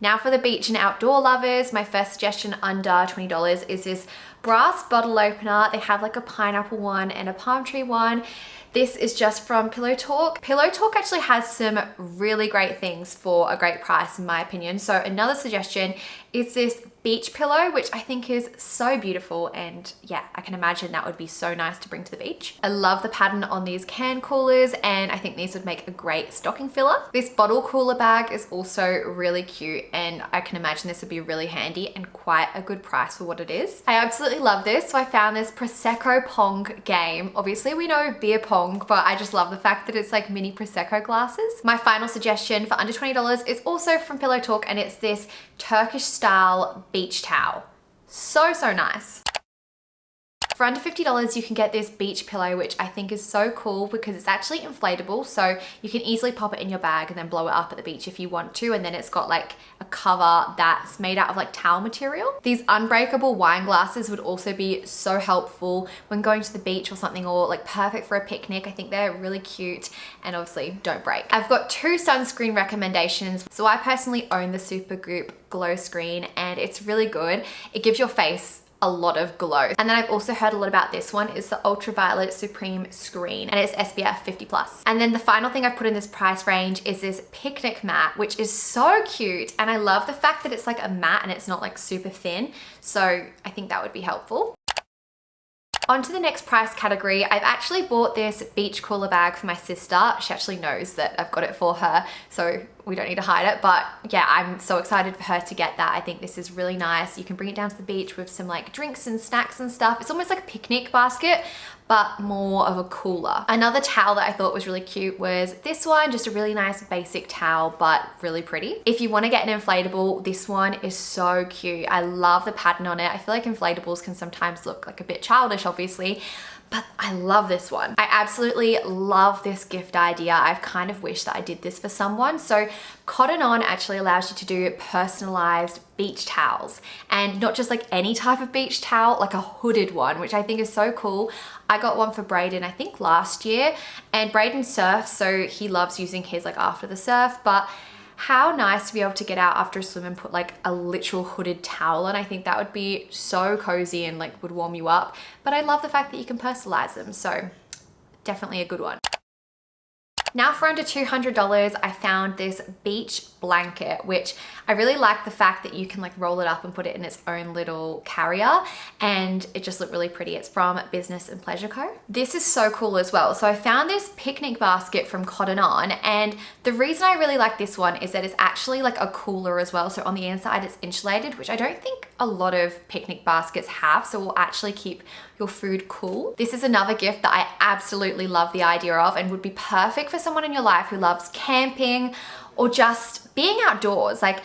Now for the beach and outdoor lovers, my first suggestion under $20 is this brass bottle opener. They have like a pineapple one and a palm tree one. This is just from Pillow Talk. Pillow Talk actually has some really great things for a great price in my opinion. So another suggestion is this beach pillow, which I think is so beautiful, and yeah, I can imagine that would be so nice to bring to the beach. I love the pattern on these can coolers, and I think these would make a great stocking filler. This bottle cooler bag is also really cute, and I can imagine this would be really handy and quite a good price for what it is. I absolutely love this. So I found this Prosecco Pong game. Obviously we know beer pong, but I just love the fact that it's like mini Prosecco glasses. My final suggestion for under $20 is also from Pillow Talk, and it's this Turkish style beach towel. So nice. For under $50, you can get this beach pillow, which I think is so cool because it's actually inflatable. So you can easily pop it in your bag and then blow it up at the beach if you want to. And then it's got like a cover that's made out of like towel material. These unbreakable wine glasses would also be so helpful when going to the beach or something, or like perfect for a picnic. I think they're really cute and obviously don't break. I've got 2 sunscreen recommendations. So I personally own the Supergoop Glow Screen, and it's really good. It gives your face a lot of glow. And then I've also heard a lot about this one. Is the Ultraviolet Supreme Screen, and it's SPF 50+. And then the final thing I put in this price range is this picnic mat, which is so cute. And I love the fact that it's like a mat and it's not like super thin. So I think that would be helpful. On to the next price category. I've actually bought this beach cooler bag for my sister. She actually knows that I've got it for her, so we don't need to hide it, but yeah, I'm so excited for her to get that. I think this is really nice. You can bring it down to the beach with some like drinks and snacks and stuff. It's almost like a picnic basket, but more of a cooler. Another towel that I thought was really cute was this one, just a really nice basic towel, but really pretty. If you want to get an inflatable, this one is so cute. I love the pattern on it. I feel like inflatables can sometimes look like a bit childish, obviously, but I love this one. I absolutely love this gift idea. I've kind of wished that I did this for someone. So Cotton On actually allows you to do personalized beach towels, and not just like any type of beach towel, like a hooded one, which I think is so cool. I got one for Brayden, I think last year, and Brayden surfs, so he loves using his like after the surf, but how nice to be able to get out after a swim and put like a literal hooded towel on. I think that would be so cozy and like would warm you up. But I love the fact that you can personalize them. So definitely a good one. Now for under $200, I found this beach blanket, which I really like the fact that you can like roll it up and put it in its own little carrier, and it just looked really pretty. It's from Business and Pleasure Co. This is so cool as well. So I found this picnic basket from Cotton On, and the reason I really like this one is that it's actually like a cooler as well. So on the inside it's insulated, which I don't think a lot of picnic baskets have, so it will actually keep your food cool. This is another gift that I absolutely love the idea of and would be perfect for someone in your life who loves camping or just being outdoors. Like,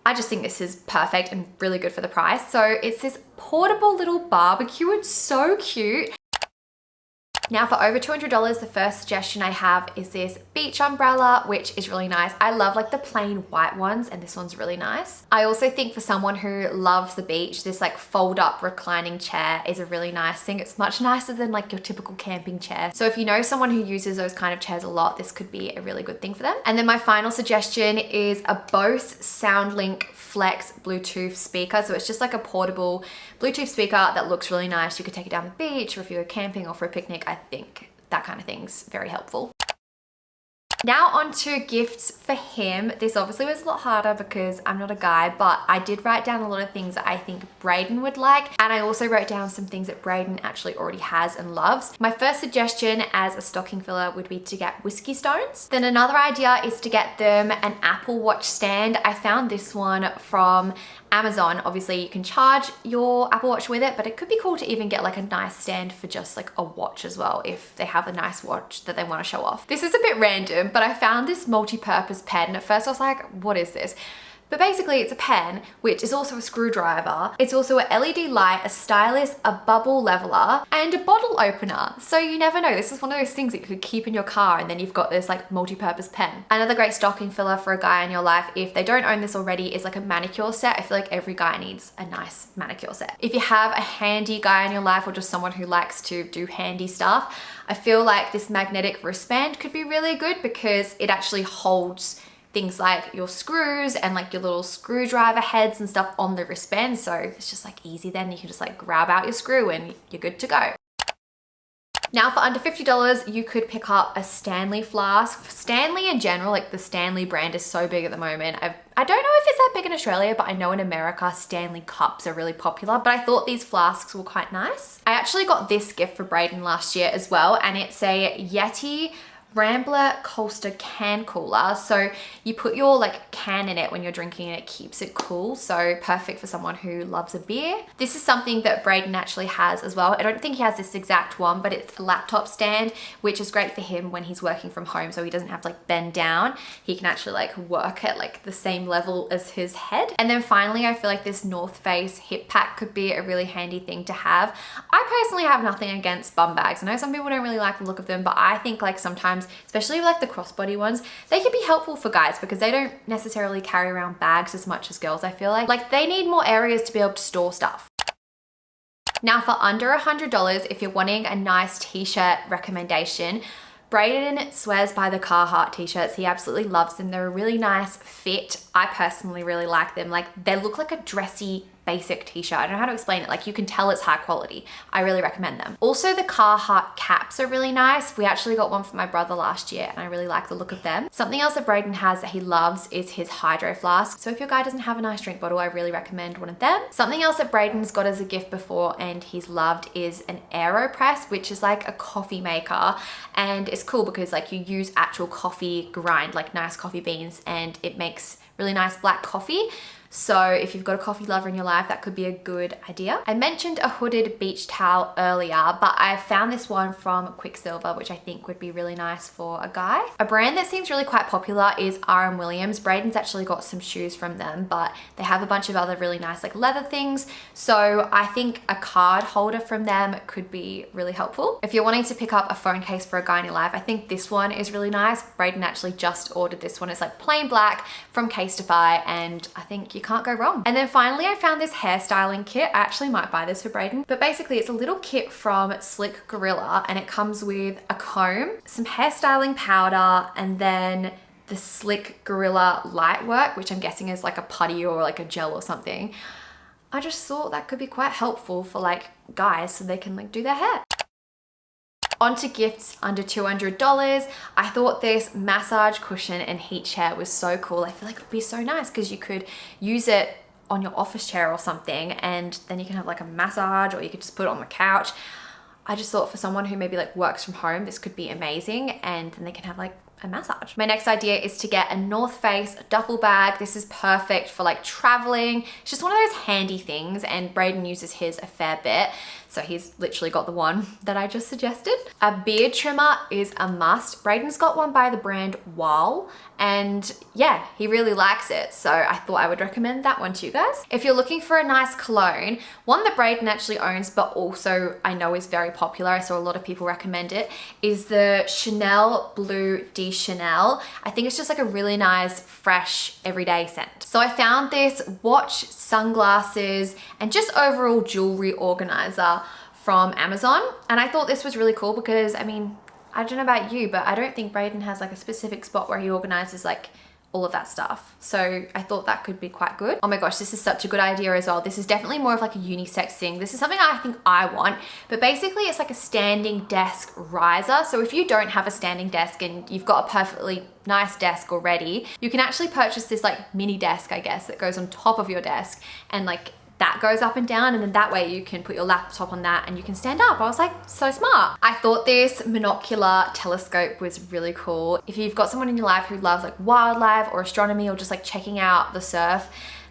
I just think this is perfect and really good for the price. So it's this portable little barbecue. It's so cute. Now for over $200, the first suggestion I have is this beach umbrella, which is really nice. I love like the plain white ones, and this one's really nice. I also think for someone who loves the beach, this like fold up reclining chair is a really nice thing. It's much nicer than like your typical camping chair. So if you know someone who uses those kind of chairs a lot, this could be a really good thing for them. And then my final suggestion is a Bose SoundLink Flex Bluetooth speaker. So it's just like a portable Bluetooth speaker that looks really nice. You could take it down the beach, or if you're camping or for a picnic, I think that kind of thing's very helpful. Now on to gifts for him. This obviously was a lot harder because I'm not a guy, but I did write down a lot of things that I think Brayden would like. And I also wrote down some things that Brayden actually already has and loves. My first suggestion as a stocking filler would be to get whiskey stones. Then another idea is to get them an Apple Watch stand. I found this one from Amazon. Obviously you can charge your Apple Watch with it, but it could be cool to even get like a nice stand for just like a watch as well, if they have a nice watch that they want to show off. This is a bit random, but I found this multi-purpose pen. At first I was like, what is this? But basically it's a pen, which is also a screwdriver. It's also a LED light, a stylus, a bubble leveler, and a bottle opener. So you never know. This is one of those things that you could keep in your car, and then you've got this like multi-purpose pen. Another great stocking filler for a guy in your life, if they don't own this already, is like a manicure set. I feel like every guy needs a nice manicure set. If you have a handy guy in your life, or just someone who likes to do handy stuff, I feel like this magnetic wristband could be really good because it actually holds things like your screws and like your little screwdriver heads and stuff on the wristband. So it's just like easy then. You can just like grab out your screw and you're good to go. Now for under $50, you could pick up a Stanley flask. Stanley in general, like the Stanley brand is so big at the moment. I don't know if it's that big in Australia, but I know in America, Stanley cups are really popular, but I thought these flasks were quite nice. I actually got this gift for Brayden last year as well, and it's a Yeti Rambler Coaster can cooler. So you put your like can in it when you're drinking and it keeps it cool. So perfect for someone who loves a beer. This is something that Brayden actually has as well. I don't think he has this exact one, but it's a laptop stand, which is great for him when he's working from home. So he doesn't have to like bend down. He can actually like work at like the same level as his head. And then finally, I feel like this North Face hip pack could be a really handy thing to have. I personally have nothing against bum bags. I know some people don't really like the look of them, but I think like sometimes, especially like the crossbody ones, they can be helpful for guys because they don't necessarily carry around bags as much as girls. I feel like they need more areas to be able to store stuff. Now for under $100, if you're wanting a nice t-shirt recommendation, Brayden swears by the Carhartt t-shirts. He absolutely loves them. They're a really nice fit. I personally really like them. Like they look like a dressy basic t-shirt. I don't know how to explain it. Like, you can tell it's high quality. I really recommend them. Also, the Carhartt caps are really nice. We actually got one for my brother last year and I really like the look of them. Something else that Braden has that he loves is his hydro flask. So if your guy doesn't have a nice drink bottle, I really recommend one of them. Something else that Braden's got as a gift before and he's loved is an AeroPress, which is like a coffee maker. And it's cool because like you use actual coffee grind, like nice coffee beans, and it makes really nice black coffee. So if you've got a coffee lover in your life, that could be a good idea. I mentioned a hooded beach towel earlier, but I found this one from Quicksilver, which I think would be really nice for a guy. A brand that seems really quite popular is R.M. Williams. Braden's actually got some shoes from them, but they have a bunch of other really nice like leather things. So I think a card holder from them could be really helpful. If you're wanting to pick up a phone case for a guy in your life, I think this one is really nice. Braden actually just ordered this one. It's like plain black from Casetify, and I think you can't go wrong. And then finally, I found this hairstyling kit. I actually might buy this for Braden, but basically it's a little kit from Slick Gorilla, and it comes with a comb, some hairstyling powder, and then the Slick Gorilla light work, which I'm guessing is like a putty or like a gel or something. I just thought that could be quite helpful for like guys so they can like do their hair. Onto gifts under $200. I thought this massage cushion and heat chair was so cool. I feel like it would be so nice because you could use it on your office chair or something, and then you can have like a massage, or you could just put it on the couch. I just thought for someone who maybe like works from home, this could be amazing, and then they can have like a massage. My next idea is to get a North Face duffel bag. This is perfect for like traveling. It's just one of those handy things, and Braden uses his a fair bit. So he's literally got the one that I just suggested. A beard trimmer is a must. Braden's got one by the brand Wall, and yeah, he really likes it. So I thought I would recommend that one to you guys. If you're looking for a nice cologne, one that Braden actually owns, but also I know is very popular, I saw a lot of people recommend it, is the Chanel Bleu de Chanel. I think it's just like a really nice, fresh, everyday scent. So I found this watch, sunglasses, and just overall jewelry organizer from Amazon. And I thought this was really cool because, I mean, I don't know about you, but I don't think Braden has like a specific spot where he organizes like all of that stuff. So I thought that could be quite good. Oh my gosh, this is such a good idea as well. This is definitely more of like a unisex thing. This is something I think I want, but basically it's like a standing desk riser. So if you don't have a standing desk and you've got a perfectly nice desk already, you can actually purchase this like mini desk, I guess, that goes on top of your desk, and like that goes up and down, and then that way you can put your laptop on that and you can stand up. I was like, so smart. I thought this monocular telescope was really cool. If you've got someone in your life who loves like wildlife or astronomy or just like checking out the surf,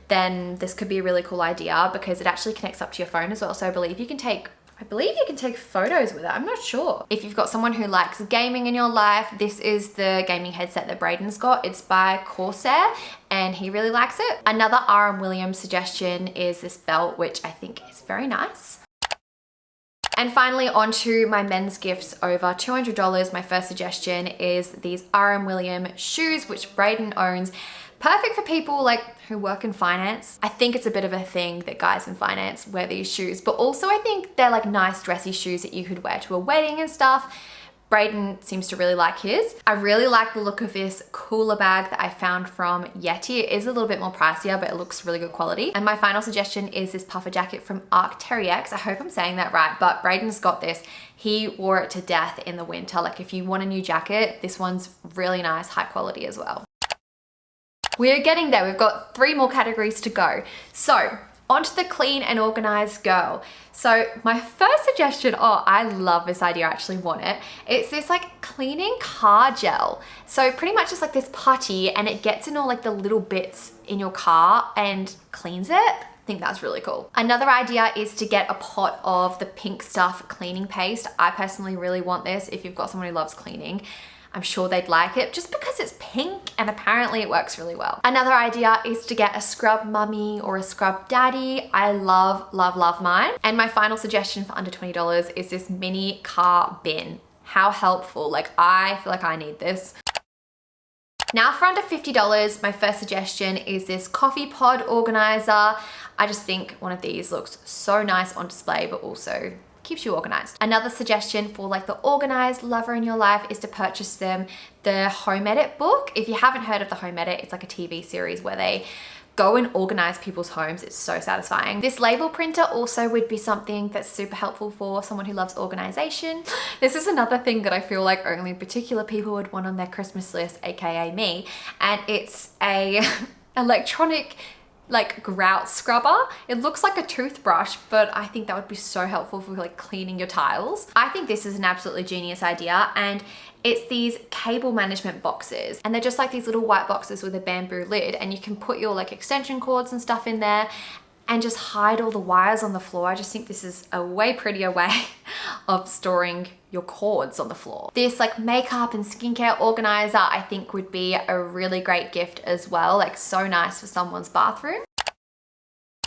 then this could be a really cool idea because it actually connects up to your phone as well. So I believe you can take photos with it. I'm not sure. If you've got someone who likes gaming in your life, this is the gaming headset that Braden's got. It's by Corsair and he really likes it. Another R.M. Williams suggestion is this belt, which I think is very nice. And finally, onto my men's gifts over $200. My first suggestion is these R.M. Williams shoes, which Braden owns. Perfect for people like who work in finance. I think it's a bit of a thing that guys in finance wear these shoes, but also I think they're like nice dressy shoes that you could wear to a wedding and stuff. Braden seems to really like his. I really like the look of this cooler bag that I found from Yeti. It is a little bit more pricier, but it looks really good quality. And my final suggestion is this puffer jacket from Arc'teryx. I hope I'm saying that right, but Braden's got this. He wore it to death in the winter. Like if you want a new jacket, this one's really nice, high quality as well. We're getting there. We've got 3 more categories to go. So onto the clean and organized girl. So my first suggestion, oh, I love this idea. I actually want it. It's this like cleaning car gel. So pretty much it's like this putty and it gets in all like the little bits in your car and cleans it. I think that's really cool. Another idea is to get a pot of the Pink Stuff cleaning paste. I personally really want this. If you've got someone who loves cleaning, I'm sure they'd like it just because it's pink and apparently it works really well. Another idea is to get a scrub mummy or a scrub daddy. I love, love, love mine. And my final suggestion for under $20 is this mini car bin. How helpful. Like I feel like I need this. Now for under $50, my first suggestion is this coffee pod organizer. I just think one of these looks so nice on display, but also keeps you organized. Another suggestion for like the organized lover in your life is to purchase them the Home Edit book. If you haven't heard of the Home Edit, it's like a TV series where they go and organize people's homes. It's so satisfying. This label printer also would be something that's super helpful for someone who loves organization. This is another thing that I feel like only particular people would want on their Christmas list, aka me, and it's a electronic like grout scrubber. It looks like a toothbrush, but I think that would be so helpful for like cleaning your tiles. I think this is an absolutely genius idea, and it's these cable management boxes, and they're just like these little white boxes with a bamboo lid, and you can put your like extension cords and stuff in there and just hide all the wires on the floor. I just think this is a way prettier way of storing your cords on the floor. This like makeup and skincare organizer I think would be a really great gift as well, like so nice for someone's bathroom.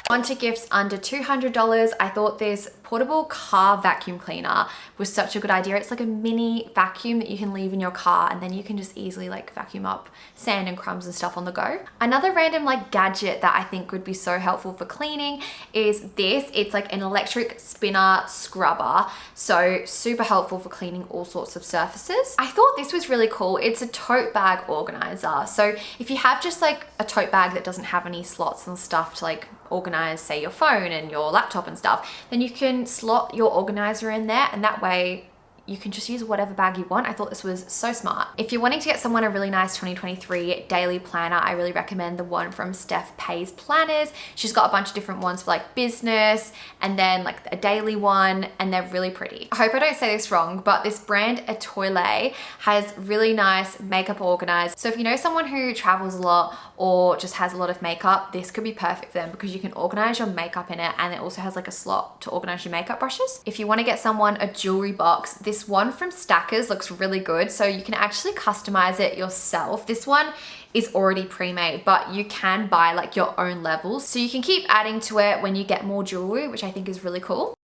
Onto gifts under $200, I thought this portable car vacuum cleaner was such a good idea. It's like a mini vacuum that you can leave in your car, and then you can just easily like vacuum up sand and crumbs and stuff on the go. Another random like gadget that I think would be so helpful for cleaning is this. It's like an electric spinner scrubber. So super helpful for cleaning all sorts of surfaces. I thought this was really cool. It's a tote bag organizer. So if you have just like a tote bag that doesn't have any slots and stuff to like organize, say, your phone and your laptop and stuff, then you can slot your organizer in there, and that way you can just use whatever bag you want. I thought this was so smart. If you're wanting to get someone a really nice 2023 daily planner, I really recommend the one from Steph Pays Planners. She's got a bunch of different ones for like business and then like a daily one, and they're really pretty. I hope I don't say this wrong, but this brand Etoile has really nice makeup organized. So if you know someone who travels a lot or just has a lot of makeup, this could be perfect for them because you can organize your makeup in it, and it also has like a slot to organize your makeup brushes. If you want to get someone a jewelry box, this one from Stackers looks really good. So you can actually customize it yourself. This one is already pre-made, but you can buy like your own levels. So you can keep adding to it when you get more jewelry, which I think is really cool.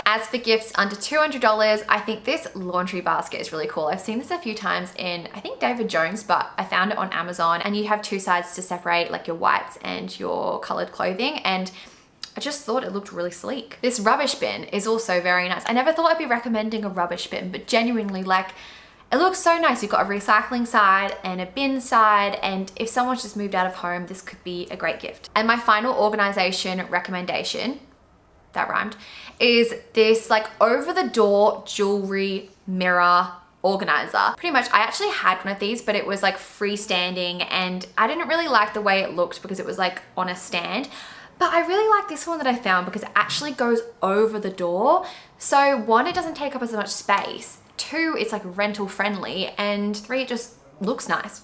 As for gifts under $200, I think this laundry basket is really cool. I've seen this a few times in, I think, David Jones, but I found it on Amazon, and you have two sides to separate like your whites and your colored clothing, and I just thought it looked really sleek. This rubbish bin is also very nice. I never thought I'd be recommending a rubbish bin, but genuinely, like, it looks so nice. You've got a recycling side and a bin side, and if someone's just moved out of home, this could be a great gift. And my final organization recommendation, that rhymed, is this like over-the-door jewelry mirror organizer. Pretty much, I actually had one of these, but it was like freestanding, and I didn't really like the way it looked because it was like on a stand. But I really like this one that I found because it actually goes over the door. So one, it doesn't take up as much space. Two, it's like rental friendly. And three, it just looks nice.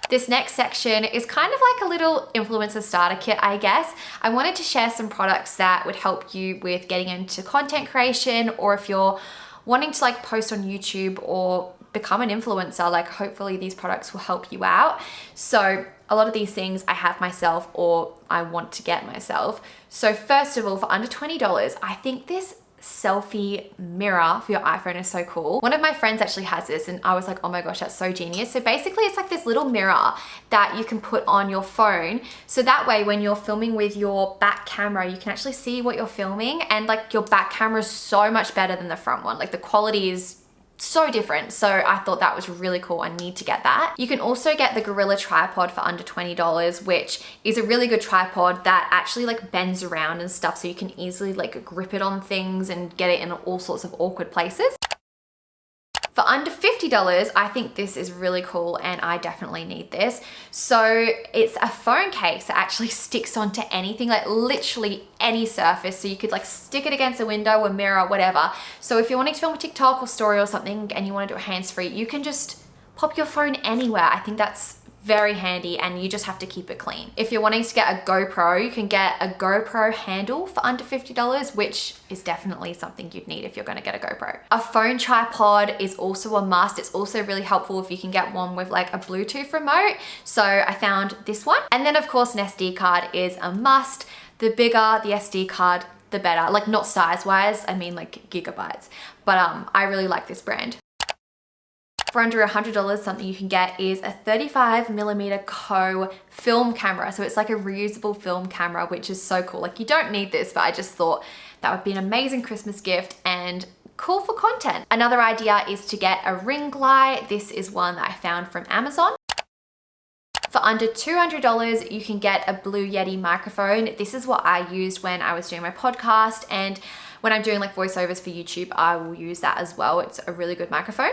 This next section is kind of like a little influencer starter kit, I guess. I wanted to share some products that would help you with getting into content creation, or if you're wanting to like post on YouTube or become an influencer, like hopefully these products will help you out. So a lot of these things I have myself or I want to get myself. So first of all, for under $20, I think this selfie mirror for your iPhone is so cool. One of my friends actually has this, and I was like, oh my gosh, that's so genius. So basically it's like this little mirror that you can put on your phone. So that way when you're filming with your back camera, you can actually see what you're filming, and like your back camera is so much better than the front one. Like the quality is so different. So I thought that was really cool. I need to get that. You can also get the Gorilla tripod for under $20, which is a really good tripod that actually like bends around and stuff, so you can easily like grip it on things and get it in all sorts of awkward places. For under $50, I think this is really cool, and I definitely need this. So it's a phone case that actually sticks onto anything, like literally any surface. So you could like stick it against a window, a mirror, whatever. So if you're wanting to film a TikTok or story or something and you want to do it hands-free, you can just pop your phone anywhere. I think that's very handy, and you just have to keep it clean. If you're wanting to get a GoPro, you can get a GoPro handle for under $50, which is definitely something you'd need if you're gonna get a GoPro. A phone tripod is also a must. It's also really helpful if you can get one with like a Bluetooth remote. So I found this one. And then of course an SD card is a must. The bigger the SD card, the better. Like not size-wise, I mean like gigabytes. But I really like this brand. For under $100, something you can get is a 35mm Co film camera. So it's like a reusable film camera, which is so cool. Like you don't need this, but I just thought that would be an amazing Christmas gift and cool for content. Another idea is to get a ring light. This is one that I found from Amazon. For under $200, you can get a Blue Yeti microphone. This is what I used when I was doing my podcast, and when I'm doing like voiceovers for YouTube, I will use that as well. It's a really good microphone.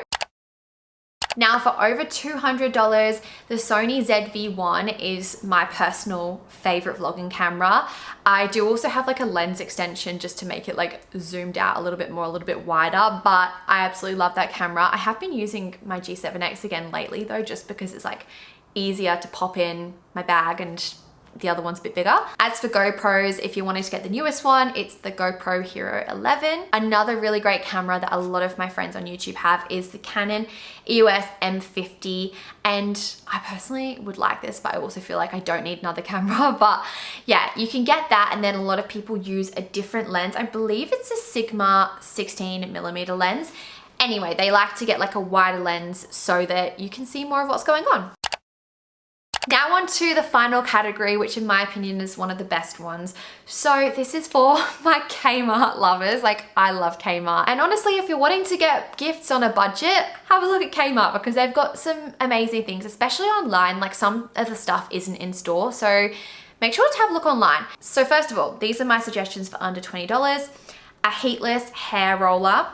Now for over $200, the Sony ZV-1 is my personal favorite vlogging camera. I do also have like a lens extension just to make it like zoomed out a little bit more, a little bit wider, but I absolutely love that camera. I have been using my G7X again lately though, just because it's like easier to pop in my bag and the other one's a bit bigger. As for GoPros, if you're wanting to get the newest one, it's the GoPro Hero 11. Another really great camera that a lot of my friends on YouTube have is the Canon EOS M50. And I personally would like this, but I also feel like I don't need another camera. But yeah, you can get that. And then a lot of people use a different lens. I believe it's a Sigma 16mm lens. Anyway, they like to get like a wider lens so that you can see more of what's going on. Now on to the final category, which in my opinion is one of the best ones. So this is for my Kmart lovers. Like, I love Kmart. And honestly, if you're wanting to get gifts on a budget, have a look at Kmart because they've got some amazing things, especially online. Like, some of the stuff isn't in store. So make sure to have a look online. So first of all, these are my suggestions for under $20. A heatless hair roller.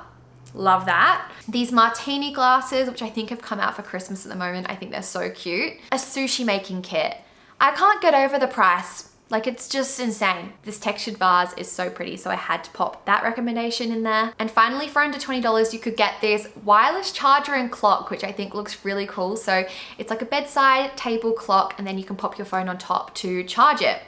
Love that. These martini glasses, which I think have come out for Christmas at the moment. I think they're so cute. A sushi making kit. I can't get over the price. Like, it's just insane. This textured vase is so pretty, so I had to pop that recommendation in there. And finally, for under $20, you could get this wireless charger and clock, which I think looks really cool. So it's like a bedside table clock, and then you can pop your phone on top to charge it.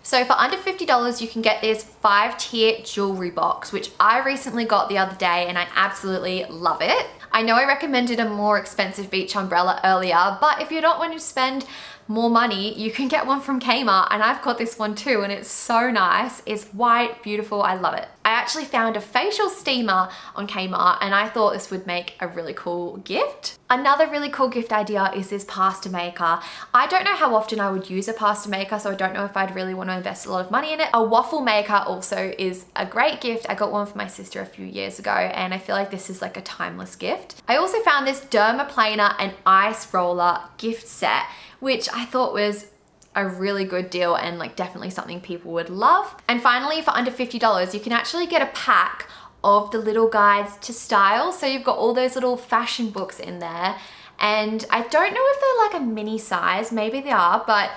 So for under $50, you can get this 5-tier jewelry box, which I recently got the other day and I absolutely love it. I know I recommended a more expensive beach umbrella earlier, but if you don't want to spend more money, you can get one from Kmart, and I've got this one too, and it's so nice. It's white, beautiful, I love it. I actually found a facial steamer on Kmart, and I thought this would make a really cool gift. Another really cool gift idea is this pasta maker. I don't know how often I would use a pasta maker, so I don't know if I'd really want to invest a lot of money in it. A waffle maker also is a great gift. I got one for my sister a few years ago, and I feel like this is like a timeless gift. I also found this dermaplaner and ice roller gift set, which I thought was a really good deal and like definitely something people would love. And finally, for under $50, you can actually get a pack of the little guides to style. So you've got all those little fashion books in there. And I don't know if they're like a mini size, maybe they are, but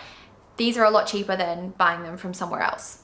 these are a lot cheaper than buying them from somewhere else.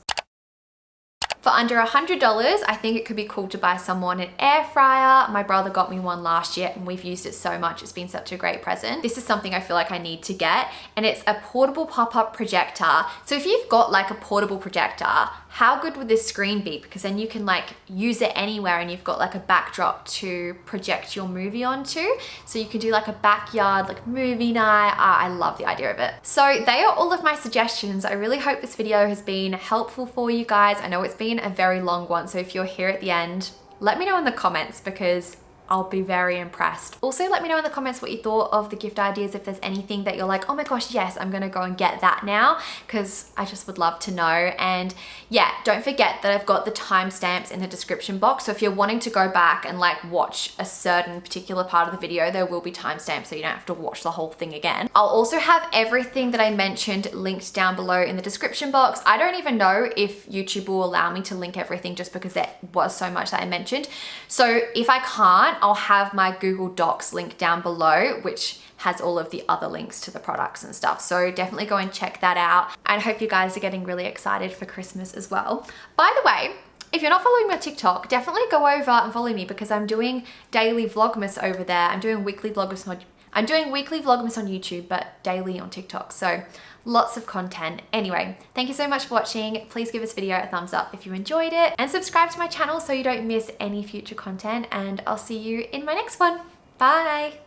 For under $100, I think it could be cool to buy someone an air fryer. My brother got me one last year and we've used it so much. It's been such a great present. This is something I feel like I need to get, and it's a portable pop-up projector. So if you've got like a portable projector, how good would this screen be? Because then you can like use it anywhere and you've got like a backdrop to project your movie onto. So you can do like a backyard like movie night. I love the idea of it. So they are all of my suggestions. I really hope this video has been helpful for you guys. I know it's been a very long one, so if you're here at the end, let me know in the comments because I'll be very impressed. Also, let me know in the comments what you thought of the gift ideas. If there's anything that you're like, oh my gosh, yes, I'm gonna go and get that now, because I just would love to know. And yeah, don't forget that I've got the timestamps in the description box. So if you're wanting to go back and like watch a certain particular part of the video, there will be timestamps so you don't have to watch the whole thing again. I'll also have everything that I mentioned linked down below in the description box. I don't even know if YouTube will allow me to link everything just because there was so much that I mentioned. So if I can't, I'll have my Google Docs link down below, which has all of the other links to the products and stuff. So definitely go and check that out. And I hope you guys are getting really excited for Christmas as well. By the way, if you're not following my TikTok, definitely go over and follow me because I'm doing daily Vlogmas over there. I'm doing weekly Vlogmas on YouTube, but daily on TikTok. So lots of content. Anyway, thank you so much for watching. Please give this video a thumbs up if you enjoyed it and subscribe to my channel so you don't miss any future content, and I'll see you in my next one. Bye.